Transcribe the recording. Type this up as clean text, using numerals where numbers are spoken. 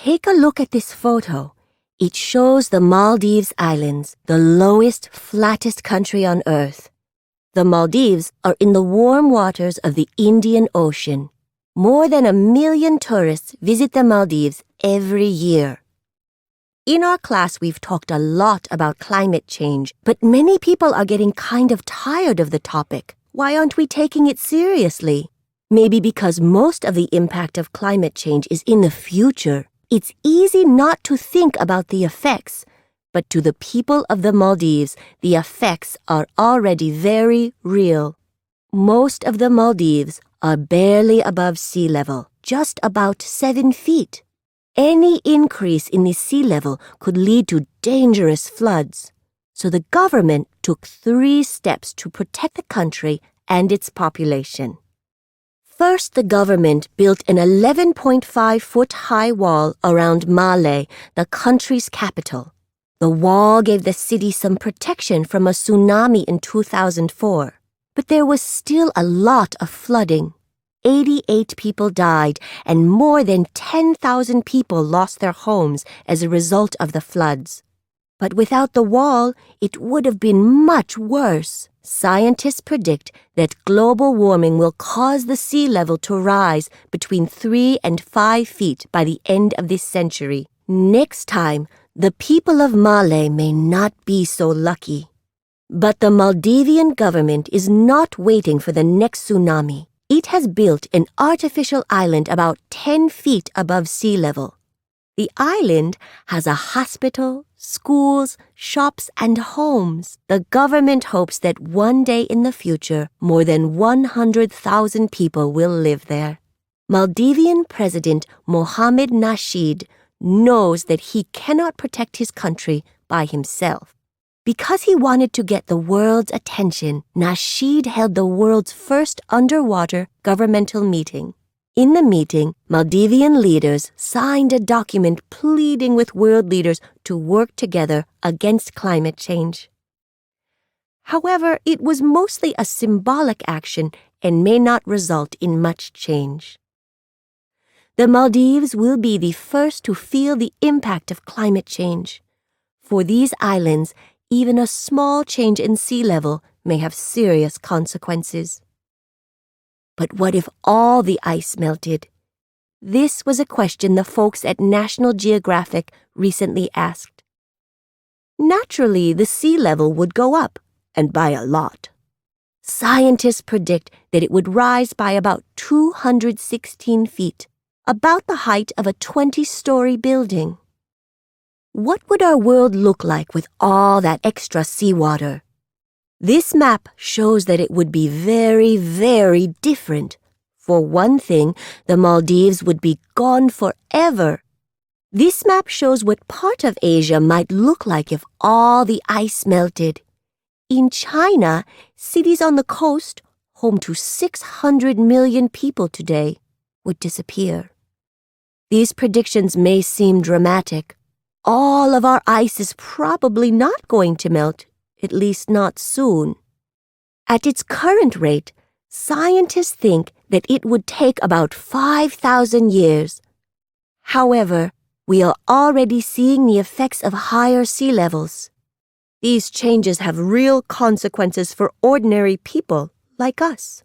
Take a look at this photo. It shows the Maldives Islands, the lowest, flattest country on Earth. The Maldives are in the warm waters of the Indian Ocean. More than 1 million tourists visit the Maldives every year. In our class, we've talked a lot about climate change, but many people are getting kind of tired of the topic. Why aren't we taking it seriously? Maybe because most of the impact of climate change is in the future. It's easy not to think about the effects, but to the people of the Maldives, the effects are already very real. Most of the Maldives are barely above sea level, just about 7 feet. Any increase in the sea level could lead to dangerous floods. So the government took 3 steps to protect the country and its population. First, the government built an 11.5-foot-high wall around Male, the country's capital. The wall gave the city some protection from a tsunami in 2004. But there was still a lot of flooding. 88 people died, and more than 10,000 people lost their homes as a result of the floods. But without the wall, it would have been much worse. Scientists predict that global warming will cause the sea level to rise between 3 and 5 feet by the end of this century. Next time, the people of Male may not be so lucky. But the Maldivian government is not waiting for the next tsunami. It has built an artificial island about 10 feet above sea level. The island has a hospital, schools, shops, and homes. The government hopes that one day in the future, more than 100,000 people will live there. Maldivian President Mohamed Nasheed knows that he cannot protect his country by himself. Because he wanted to get the world's attention, Nasheed held the world's first underwater governmental meeting. In the meeting, Maldivian leaders signed a document pleading with world leaders to work together against climate change. However, it was mostly a symbolic action and may not result in much change. The Maldives will be the first to feel the impact of climate change. For these islands, even a small change in sea level may have serious consequences. But what if all the ice melted? This was a question the folks at National Geographic recently asked. Naturally, the sea level would go up, and by a lot. Scientists predict that it would rise by about 216 feet, about the height of a 20-story building. What would our world look like with all that extra seawater? This map shows that it would be very, very different. For one thing, the Maldives would be gone forever. This map shows what part of Asia might look like if all the ice melted. In China, cities on the coast, home to 600 million people today, would disappear. These predictions may seem dramatic. All of our ice is probably not going to melt, at least not soon. At its current rate, scientists think that it would take about 5,000 years. However, we are already seeing the effects of higher sea levels. These changes have real consequences for ordinary people like us.